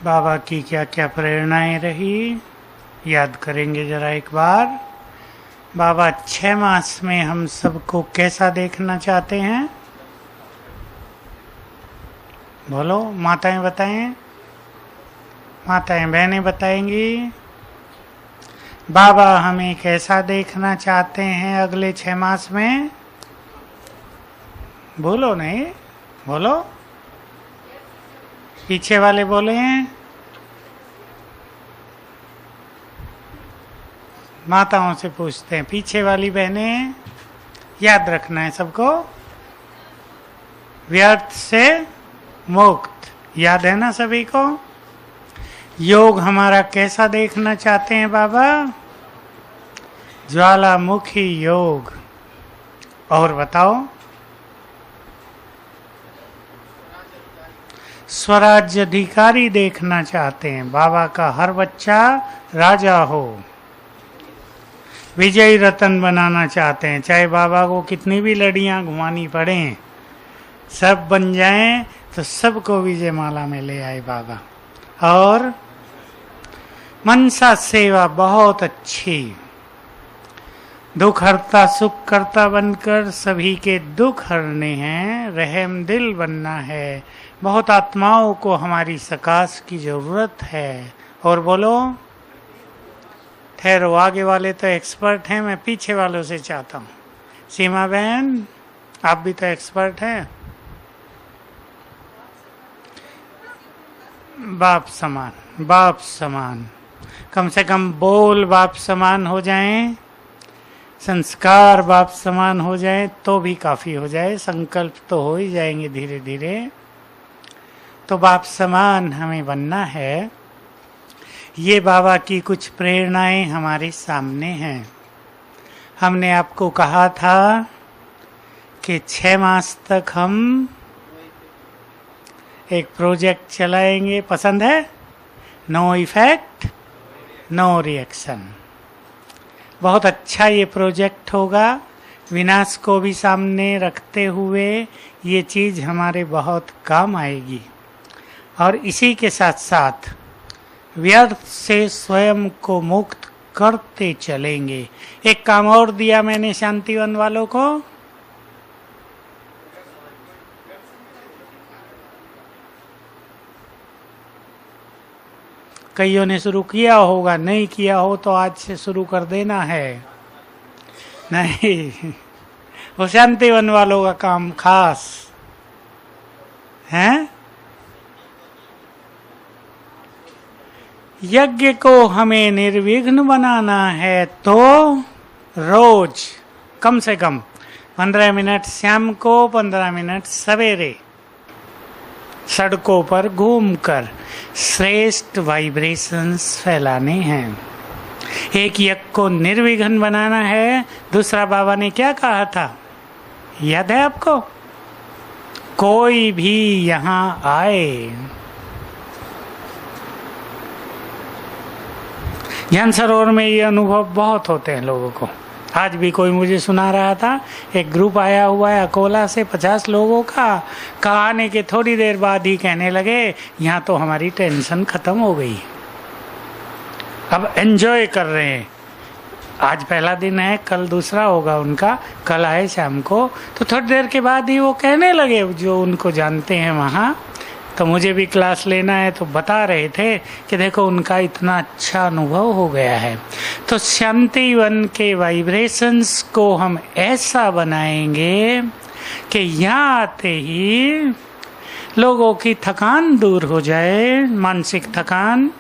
बाबा की क्या क्या प्रेरणाएं रही, याद करेंगे जरा एक बार। बाबा 6 मास में हम सबको कैसा देखना चाहते हैं? बोलो, माताएं बताएं, माताएं बहनें बताएंगी। बाबा हमें कैसा देखना चाहते हैं अगले 6 मास में? बोलो नहीं, बोलो, पीछे वाले बोले हैं। माताओं से पूछते हैं, पीछे वाली बहनें, याद रखना है सबको, व्यर्थ से मुक्त, याद है ना सभी को? योग हमारा कैसा देखना चाहते हैं बाबा? ज्वालामुखी योग। और बताओ, स्वराज्य अधिकारी देखना चाहते हैं। बाबा का हर बच्चा राजा हो, विजयी रतन बनाना चाहते हैं। चाहे बाबा को कितनी भी लड़ियां घुमानी पड़े, सब बन जाएं तो सबको विजय माला में ले आए बाबा। और मनसा सेवा बहुत अच्छी, दुख हरता सुख करता बनकर सभी के दुख हरने हैं, रहम दिल बनना है। बहुत आत्माओं को हमारी सकाश की जरूरत है। और बोलो, ठहरो, आगे वाले तो एक्सपर्ट हैं, मैं पीछे वालों से चाहता हूँ। सीमा बहन, आप भी तो एक्सपर्ट हैं। बाप समान, बाप समान, कम से कम बोल बाप समान हो जाएं, संस्कार बाप समान हो जाएं तो भी काफ़ी हो जाए। संकल्प तो हो ही जाएंगे धीरे धीरे। तो बाप समान हमें बनना है। ये बाबा की कुछ प्रेरणाएं हमारे सामने हैं। हमने आपको कहा था कि 6 मास तक हम एक प्रोजेक्ट चलाएंगे। पसंद है? No effect no reaction. बहुत अच्छा ये प्रोजेक्ट होगा। विनाश को भी सामने रखते हुए ये चीज़ हमारे बहुत काम आएगी। और इसी के साथ साथ व्यर्थ से स्वयं को मुक्त करते चलेंगे। एक काम और दिया मैंने शांतिवन वालों को, कईयों ने शुरू किया होगा, नहीं किया हो तो आज से शुरू कर देना है। नहीं, वो शांतिवन वालों का काम खास है। यज्ञ को हमें निर्विघ्न बनाना है तो रोज कम से कम 15 मिनट शाम को, 15 मिनट सवेरे सड़कों पर घूमकर श्रेष्ठ वाइब्रेशंस फैलाने हैं। एक यज्ञ को निर्विघ्न बनाना है। दूसरा बाबा ने क्या कहा था, याद है आपको? कोई भी यहाँ आए। ज्ञान सरोवर में ये अनुभव बहुत होते हैं लोगों को। आज भी कोई मुझे सुना रहा था, एक ग्रुप आया हुआ है अकोला से 50 लोगों का आने के थोड़ी देर बाद ही कहने लगे, यहाँ तो हमारी टेंशन खत्म हो गई, अब एंजॉय कर रहे हैं। आज पहला दिन है, कल दूसरा होगा उनका। कल आए शाम को, तो थोड़ी देर के बाद ही वो कहने लगे, जो उनको जानते हैं वहाँ, तो मुझे भी क्लास लेना है, तो बता रहे थे कि देखो उनका इतना अच्छा अनुभव हो गया है। तो शांतिवन के वाइब्रेशंस को हम ऐसा बनाएंगे कि यहाँ आते ही लोगों की थकान दूर हो जाए, मानसिक थकान,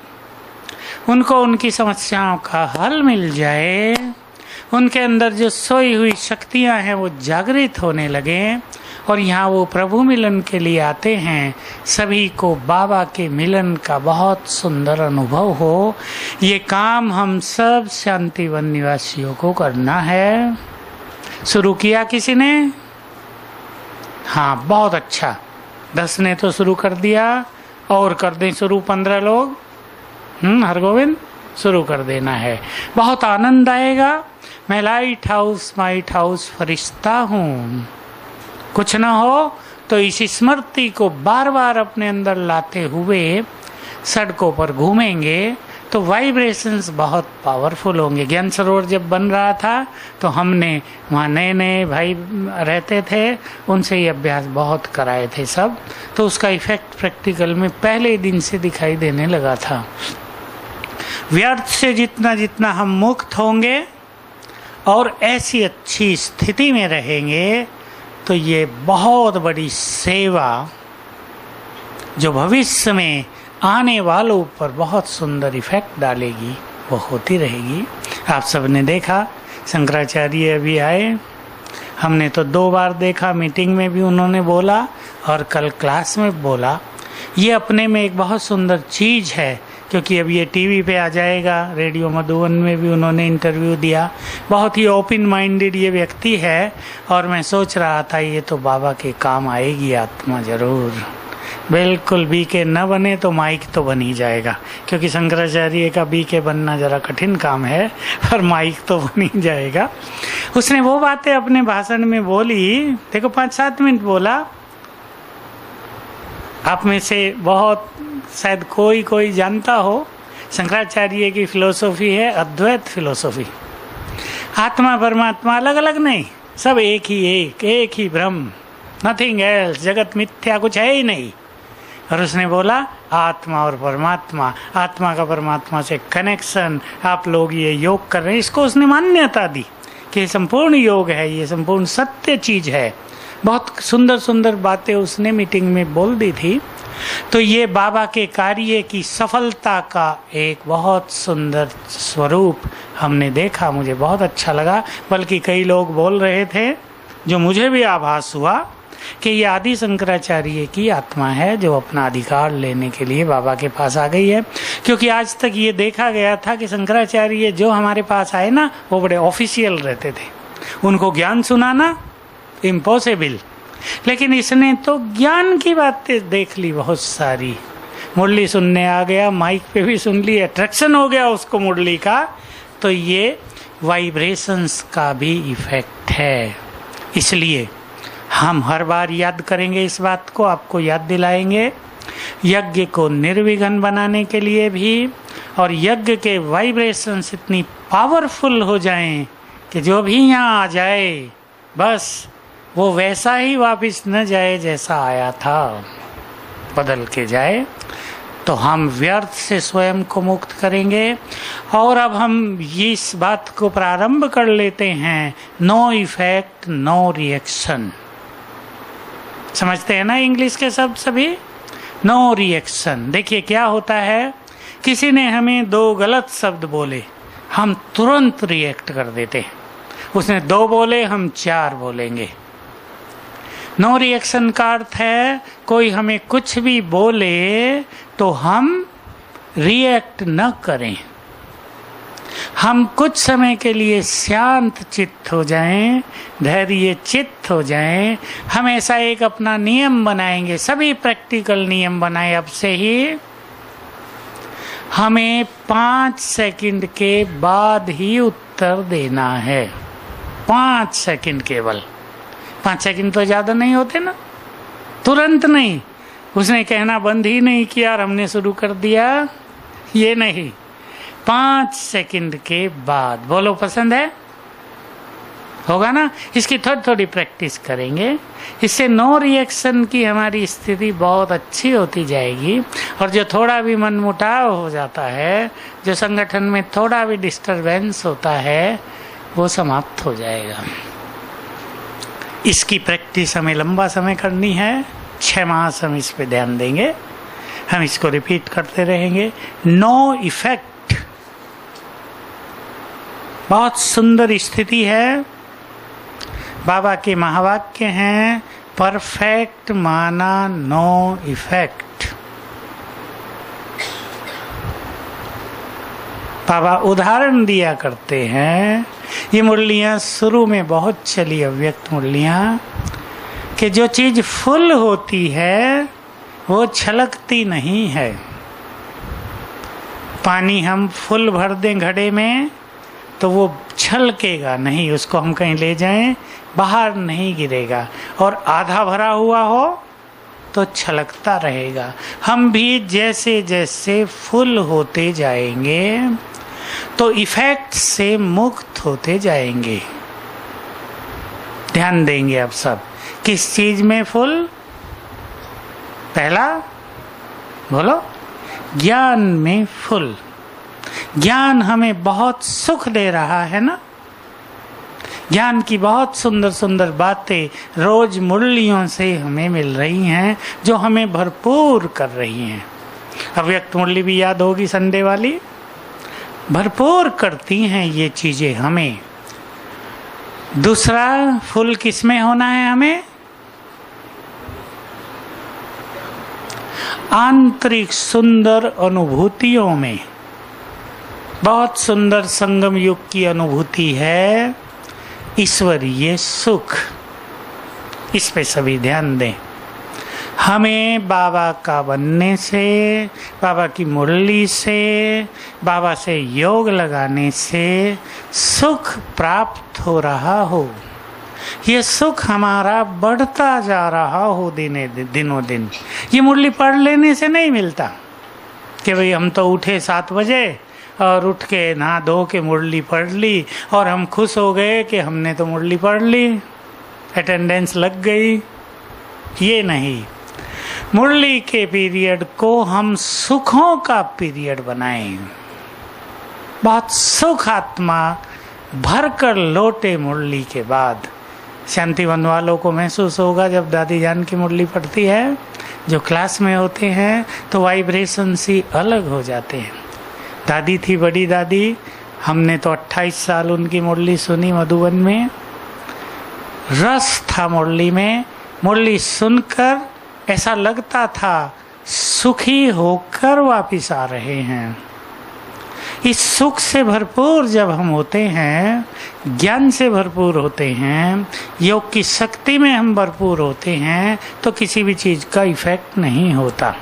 उनको उनकी समस्याओं का हल मिल जाए, उनके अंदर जो सोई हुई शक्तियाँ हैं वो जागृत होने लगें, और यहाँ वो प्रभु मिलन के लिए आते हैं। सभी को बाबा के मिलन का बहुत सुंदर अनुभव हो। ये काम हम सब शांतिवन निवासियों को करना है। शुरू किया किसी ने? हाँ, बहुत अच्छा। 10 ने तो शुरू कर दिया, और कर दें शुरू 15 लोग। हरगोविंद, शुरू कर देना है। बहुत आनंद आएगा। मैं लाइट हाउस फरिश्ता हूँ। कुछ न हो तो इस स्मृति को बार बार अपने अंदर लाते हुए सड़कों पर घूमेंगे तो वाइब्रेशंस बहुत पावरफुल होंगे। ज्ञान सरोवर जब बन रहा था तो हमने वहाँ नए नए भाई रहते थे, उनसे ये अभ्यास बहुत कराए थे सब, तो उसका इफेक्ट प्रैक्टिकल में पहले दिन से दिखाई देने लगा था। व्यर्थ से जितना जितना हम मुक्त होंगे और ऐसी अच्छी स्थिति में रहेंगे तो ये बहुत बड़ी सेवा जो भविष्य में आने वालों पर बहुत सुंदर इफेक्ट डालेगी वो होती रहेगी। आप सबने देखा शंकराचार्य अभी आए, हमने तो 2 बार देखा, मीटिंग में भी उन्होंने बोला और कल क्लास में बोला। ये अपने में एक बहुत सुंदर चीज़ है, क्योंकि अब ये टीवी पे आ जाएगा, रेडियो मधुबन में भी उन्होंने इंटरव्यू दिया। बहुत ही ओपन माइंडेड ये व्यक्ति है और मैं सोच रहा था ये तो बाबा के काम आएगी आत्मा जरूर। बिल्कुल बीके न बने तो माइक तो बन ही जाएगा, क्योंकि शंकराचार्य का बीके बनना जरा कठिन काम है, पर माइक तो बन ही जाएगा। उसने वो बातें अपने भाषण में बोली, देखो 5-7 मिनट बोला। आप में से बहुत शायद कोई जानता हो, शंकराचार्य की फिलोसॉफी है अद्वैत फिलोसॉफी। आत्मा परमात्मा अलग अलग नहीं, सब एक ही ब्रह्म, नथिंग एल्स, जगत मिथ्या कुछ है ही नहीं। और उसने बोला आत्मा और परमात्मा, आत्मा का परमात्मा से कनेक्शन, आप लोग ये योग कर रहे हैं, इसको उसने मान्यता दी कि ये संपूर्ण योग है, ये संपूर्ण सत्य चीज है। बहुत सुंदर सुंदर बातें उसने मीटिंग में बोल दी थी। तो ये बाबा के कार्य की सफलता का एक बहुत सुंदर स्वरूप हमने देखा, मुझे बहुत अच्छा लगा। बल्कि कई लोग बोल रहे थे, जो मुझे भी आभास हुआ, कि ये आदि शंकराचार्य की आत्मा है जो अपना अधिकार लेने के लिए बाबा के पास आ गई है। क्योंकि आज तक ये देखा गया था कि शंकराचार्य जो हमारे पास आए ना, वो बड़े ऑफिशियल रहते थे, उनको ज्ञान सुनाना इम्पॉसिबल। लेकिन इसने तो ज्ञान की बातें देख ली बहुत सारी, मुरली सुनने आ गया, माइक पे भी सुन ली, अट्रैक्शन हो गया उसको मुरली का। तो ये वाइब्रेशंस का भी इफेक्ट है। इसलिए हम हर बार याद करेंगे इस बात को, आपको याद दिलाएंगे यज्ञ को निर्विघ्न बनाने के लिए भी, और यज्ञ के वाइब्रेशंस इतनी पावरफुल हो जाएं कि जो भी यहाँ आ जाए बस वो वैसा ही वापस न जाए जैसा आया था, बदल के जाए। तो हम व्यर्थ से स्वयं को मुक्त करेंगे। और अब हम इस बात को प्रारंभ कर लेते हैं, नो इफेक्ट नो रिएक्शन। समझते हैं ना इंग्लिश के शब्द सभी? No reaction. देखिए क्या होता है, किसी ने हमें 2 गलत शब्द बोले, हम तुरंत रिएक्ट कर देते हैं। उसने 2 बोले, हम 4 बोलेंगे। नो रिएक्शन का अर्थ है कोई हमें कुछ भी बोले तो हम रिएक्ट न करें, हम कुछ समय के लिए शांत चित्त हो जाएं, धैर्य चित्त हो जाएं। हम ऐसा एक अपना नियम बनाएंगे, सभी प्रैक्टिकल नियम बनाए अब से ही। हमें 5 सेकंड के बाद ही उत्तर देना है, 5 सेकंड केवल। 5 सेकंड तो ज़्यादा नहीं होते ना, तुरंत नहीं। उसने कहना बंद ही नहीं किया और हमने शुरू कर दिया, ये नहीं। 5 सेकंड के बाद बोलो, पसंद है? होगा ना? इसकी थोड़ी थोड़ी प्रैक्टिस करेंगे, इससे नो रिएक्शन की हमारी स्थिति बहुत अच्छी होती जाएगी। और जो थोड़ा भी मनमुटाव हो जाता है, जो संगठन में थोड़ा भी डिस्टरबेंस होता है, वो समाप्त हो जाएगा। इसकी प्रैक्टिस हमें लंबा समय करनी है, 6 मास हम इस पे ध्यान देंगे, हम इसको रिपीट करते रहेंगे। नो इफेक्ट बहुत सुंदर स्थिति है, बाबा के महावाक्य हैं, परफेक्ट माना नो इफेक्ट। बाबा उदाहरण दिया करते हैं, ये मुरलियाँ शुरू में बहुत चली, अव्यक्त मुरलियाँ, कि जो चीज़ फुल होती है वो छलकती नहीं है। पानी हम फुल भर दें घड़े में तो वो छलकेगा नहीं, उसको हम कहीं ले जाएं बाहर नहीं गिरेगा। और आधा भरा हुआ हो तो छलकता रहेगा। हम भी जैसे जैसे फुल होते जाएंगे तो इफेक्ट से मुक्त होते जाएंगे। ध्यान देंगे अब सब, किस चीज में फुल? पहला बोलो, ज्ञान में फुल। ज्ञान हमें बहुत सुख दे रहा है ना। ज्ञान की बहुत सुंदर सुंदर बातें रोज मुरलियों से हमें मिल रही हैं, जो हमें भरपूर कर रही हैं। अव्यक्त मुरली भी याद होगी, संडे वाली। भरपूर करती हैं ये चीजें हमें। दूसरा फुल किस में होना है हमें? आंतरिक सुंदर अनुभूतियों में। बहुत सुंदर संगम युग की अनुभूति है ईश्वरीय सुख। इस पे सभी ध्यान दें। हमें बाबा का बनने से, बाबा की मुरली से, बाबा से योग लगाने से सुख प्राप्त हो रहा हो। ये सुख हमारा बढ़ता जा रहा हो दिनों दिन। ये मुरली पढ़ लेने से नहीं मिलता कि भाई हम तो उठे 7 बजे और उठ के नहा धो के मुरली पढ़ ली और हम खुश हो गए कि हमने तो मुरली पढ़ ली, अटेंडेंस लग गई। ये नहीं, मुरली के पीरियड को हम सुखों का पीरियड बनाएं। बहुत सुख आत्मा भर कर लौटे मुरली के बाद। शांति वन वालों को महसूस होगा जब दादी जान की मुरली पढ़ती है, जो क्लास में होते हैं तो वाइब्रेशन ही अलग हो जाते हैं। दादी थी बड़ी दादी, हमने तो 28 साल उनकी मुरली सुनी मधुबन में। रस था मुरली में। मुरली सुनकर ऐसा लगता था सुखी होकर वापिस आ रहे हैं। इस सुख से भरपूर जब हम होते हैं, ज्ञान से भरपूर होते हैं, योग की शक्ति में हम भरपूर होते हैं, तो किसी भी चीज का इफेक्ट नहीं होता।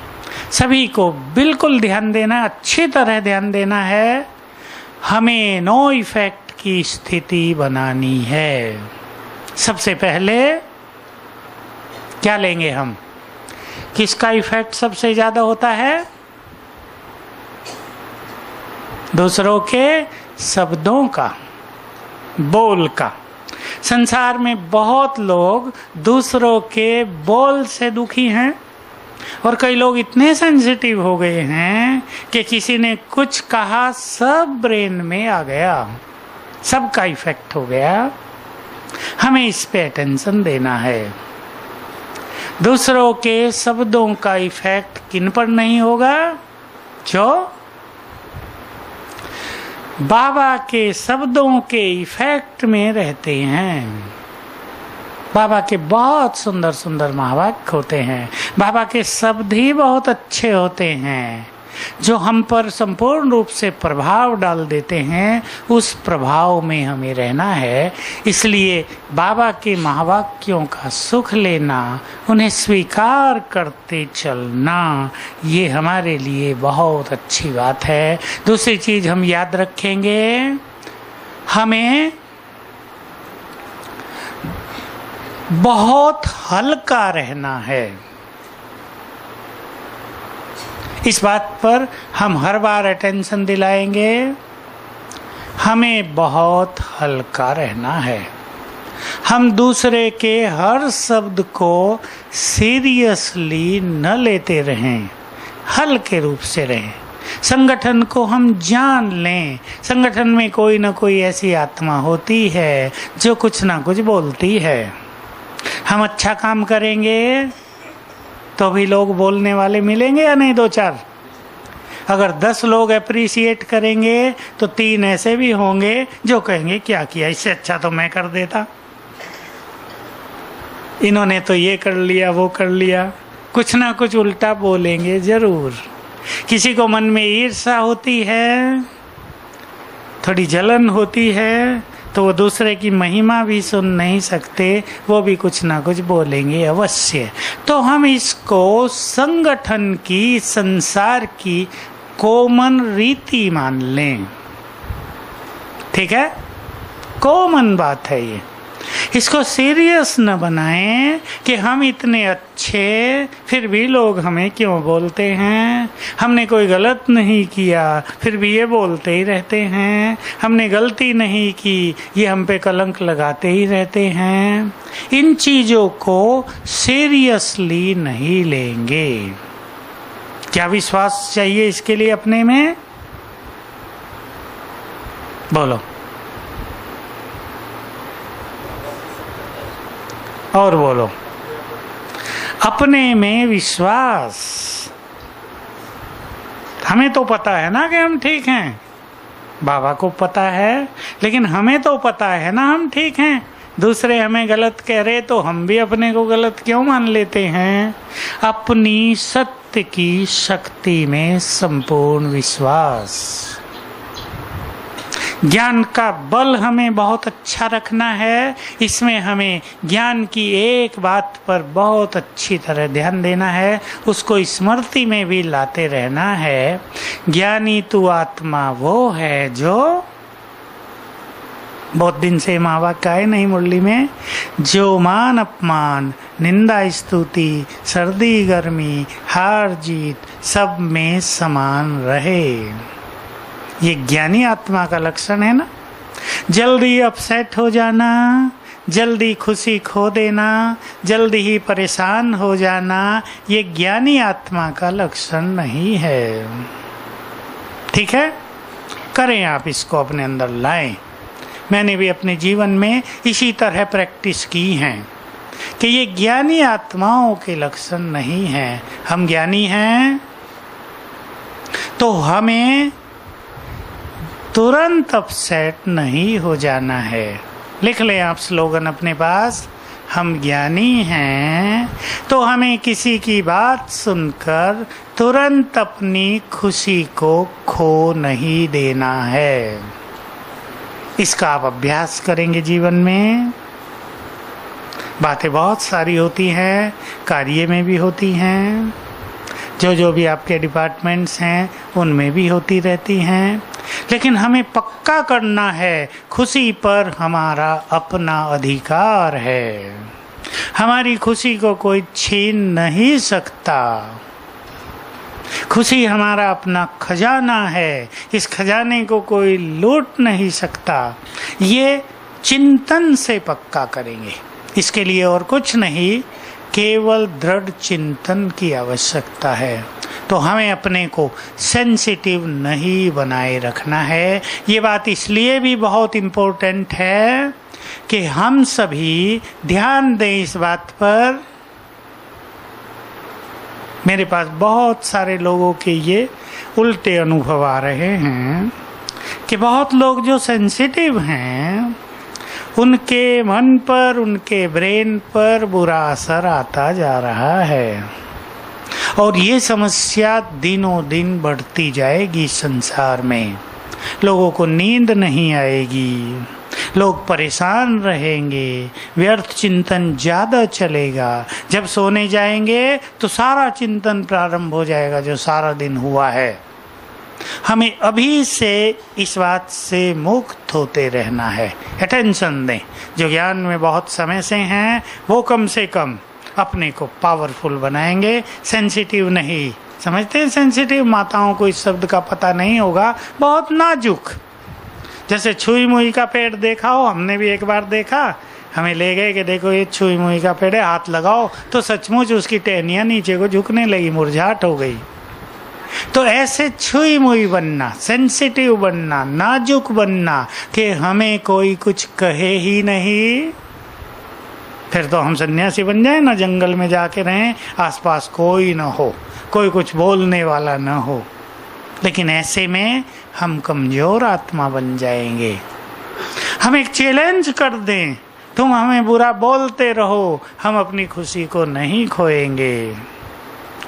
सभी को बिल्कुल ध्यान देना, अच्छी तरह ध्यान देना है। हमें नो इफेक्ट की स्थिति बनानी है। सबसे पहले क्या लेंगे हम? किसका इफेक्ट सबसे ज्यादा होता है? दूसरों के शब्दों का, बोल का। संसार में बहुत लोग दूसरों के बोल से दुखी हैं, और कई लोग इतने सेंसिटिव हो गए हैं कि किसी ने कुछ कहा सब ब्रेन में आ गया, सबका इफेक्ट हो गया। हमें इस पे अटेंशन देना है। दूसरों के शब्दों का इफेक्ट किन पर नहीं होगा? जो बाबा के शब्दों के इफेक्ट में रहते हैं। बाबा के बहुत सुंदर सुंदर महावाक्य होते हैं। बाबा के शब्द ही बहुत अच्छे होते हैं, जो हम पर संपूर्ण रूप से प्रभाव डाल देते हैं। उस प्रभाव में हमें रहना है। इसलिए बाबा के महावाक्यों का सुख लेना, उन्हें स्वीकार करते चलना, ये हमारे लिए बहुत अच्छी बात है। दूसरी चीज हम याद रखेंगे, हमें बहुत हल्का रहना है। इस बात पर हम हर बार अटेंशन दिलाएंगे। हमें बहुत हल्का रहना है। हम दूसरे के हर शब्द को सीरियसली न लेते रहें, हल्के रूप से रहें। संगठन को हम जान लें। संगठन में कोई ना कोई ऐसी आत्मा होती है जो कुछ ना कुछ बोलती है। हम अच्छा काम करेंगे तो भी लोग बोलने वाले मिलेंगे या नहीं? 2-4। अगर 10 लोग अप्रिशिएट करेंगे तो 3 ऐसे भी होंगे जो कहेंगे क्या किया, इससे अच्छा तो मैं कर देता, इन्होंने तो ये कर लिया वो कर लिया। कुछ ना कुछ उल्टा बोलेंगे जरूर। किसी को मन में ईर्ष्या होती है, थोड़ी जलन होती है, तो वो दूसरे की महिमा भी सुन नहीं सकते, वो भी कुछ ना कुछ बोलेंगे अवश्य। तो हम इसको संगठन की, संसार की कॉमन रीति मान लें। ठीक है, कॉमन बात है ये। इसको सीरियस न बनाएं कि हम इतने अच्छे फिर भी लोग हमें क्यों बोलते हैं, हमने कोई गलत नहीं किया फिर भी ये बोलते ही रहते हैं, हमने गलती नहीं की ये हम पे कलंक लगाते ही रहते हैं। इन चीज़ों को सीरियसली नहीं लेंगे। क्या विश्वास चाहिए इसके लिए अपने में? बोलो और बोलो। अपने में विश्वास। हमें तो पता है ना कि हम ठीक हैं, बाबा को पता है, लेकिन हमें तो पता है ना हम ठीक हैं। दूसरे हमें गलत कह रहे तो हम भी अपने को गलत क्यों मान लेते हैं? अपनी सत्य की शक्ति में संपूर्ण विश्वास। ज्ञान का बल हमें बहुत अच्छा रखना है। इसमें हमें ज्ञान की एक बात पर बहुत अच्छी तरह ध्यान देना है, उसको स्मृति में भी लाते रहना है। ज्ञानी तू आत्मा वो है जो, बहुत दिन से माँ वाक्य आए नहीं मुरली में, जो मान अपमान निंदा स्तुति सर्दी गर्मी हार जीत सब में समान रहे। ये ज्ञानी आत्मा का लक्षण है ना। जल्दी अपसेट हो जाना, जल्दी खुशी खो देना, जल्दी ही परेशान हो जाना, ये ज्ञानी आत्मा का लक्षण नहीं है। ठीक है, करें आप इसको अपने अंदर लाएं। मैंने भी अपने जीवन में इसी तरह प्रैक्टिस की है कि ये ज्ञानी आत्माओं के लक्षण नहीं हैं। हम ज्ञानी हैं तो हमें तुरंत अपसेट नहीं हो जाना है। लिख लें आप स्लोगन अपने पास, हम ज्ञानी हैं तो हमें किसी की बात सुनकर तुरंत अपनी खुशी को खो नहीं देना है। इसका आप अभ्यास करेंगे जीवन में। बातें बहुत सारी होती हैं, कार्य में भी होती हैं, जो भी आपके डिपार्टमेंट्स हैं उनमें भी होती रहती हैं, लेकिन हमें पक्का करना है खुशी पर हमारा अपना अधिकार है। हमारी खुशी को कोई छीन नहीं सकता। खुशी हमारा अपना खजाना है, इस खजाने को कोई लूट नहीं सकता। ये चिंतन से पक्का करेंगे। इसके लिए और कुछ नहीं, केवल दृढ़ चिंतन की आवश्यकता है। तो हमें अपने को सेंसिटिव नहीं बनाए रखना है। ये बात इसलिए भी बहुत इम्पोर्टेंट है कि हम सभी ध्यान दें इस बात पर। मेरे पास बहुत सारे लोगों के ये उल्टे अनुभव आ रहे हैं कि बहुत लोग जो सेंसिटिव हैं उनके मन पर, उनके ब्रेन पर बुरा असर आता जा रहा है और ये समस्या दिनों दिन बढ़ती जाएगी। संसार में लोगों को नींद नहीं आएगी, लोग परेशान रहेंगे, व्यर्थ चिंतन ज़्यादा चलेगा। जब सोने जाएंगे तो सारा चिंतन प्रारंभ हो जाएगा जो सारा दिन हुआ है। हमें अभी से इस बात से मुक्त होते रहना है। अटेंशन दें। जो ज्ञान में बहुत समय से हैं वो कम से कम अपने को पावरफुल बनाएंगे, सेंसिटिव नहीं। समझते हैं सेंसिटिव? माताओं को इस शब्द का पता नहीं होगा। बहुत नाजुक, जैसे छुई मुई का पेड़ देखा हो, हमने भी एक बार देखा, हमें ले गए कि देखो ये छुई मुई का पेड़ है, हाथ लगाओ तो सचमुच उसकी टहनियाँ नीचे को झुकने लगी, मुरझाट हो गई। तो ऐसे छुई मुई बनना, सेंसिटिव बनना, नाजुक बनना कि हमें कोई कुछ कहे ही नहीं। फिर तो हम सन्यासी बन जाए ना, जंगल में जाके रहें, आसपास कोई ना हो, कोई कुछ बोलने वाला ना हो। लेकिन ऐसे में हम कमजोर आत्मा बन जाएंगे। हम एक चैलेंज कर दें, तुम हमें बुरा बोलते रहो, हम अपनी खुशी को नहीं खोएंगे।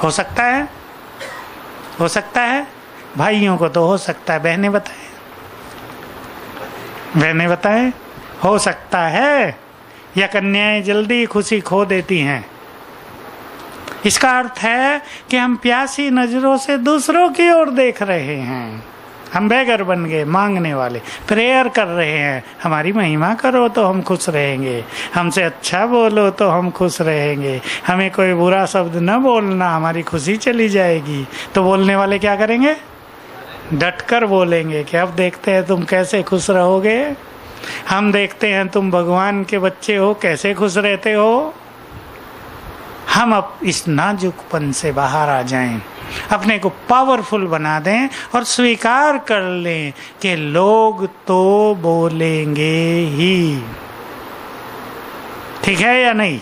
हो सकता है? हो सकता है? भाइयों को तो हो सकता है, बहनें बताएं, बहनें बताएं, हो सकता है? या कन्याएं जल्दी खुशी खो देती हैं? इसका अर्थ है कि हम प्यासी नजरों से दूसरों की ओर देख रहे हैं। हम बेगर बन गए, मांगने वाले। प्रेयर कर रहे हैं, हमारी महिमा करो तो हम खुश रहेंगे, हमसे अच्छा बोलो तो हम खुश रहेंगे, हमें कोई बुरा शब्द न बोलना, हमारी खुशी चली जाएगी। तो बोलने वाले क्या करेंगे? डटकर बोलेंगे कि अब देखते हैं तुम कैसे खुश रहोगे, हम देखते हैं तुम भगवान के बच्चे हो कैसे खुश रहते हो। हम अब इस नाजुकपन से बाहर आ जाएं, अपने को पावरफुल बना दें और स्वीकार कर लें कि लोग तो बोलेंगे ही। ठीक है या नहीं?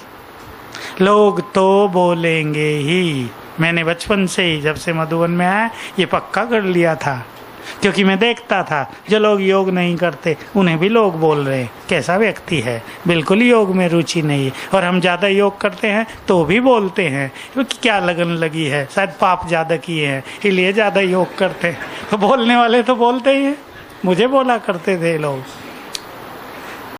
लोग तो बोलेंगे ही। मैंने बचपन से ही, जब से मधुबन में आया, ये पक्का कर लिया था, क्योंकि मैं देखता था जो लोग योग नहीं करते उन्हें भी लोग बोल रहे हैं कैसा व्यक्ति है, बिल्कुल योग में रुचि नहीं है। और हम ज़्यादा योग करते हैं तो भी बोलते हैं क्योंकि क्या लगन लगी है, शायद पाप ज़्यादा किए हैं इसलिए ज़्यादा योग करते हैं। तो बोलने वाले तो बोलते ही हैं, मुझे बोला करते थे लोग।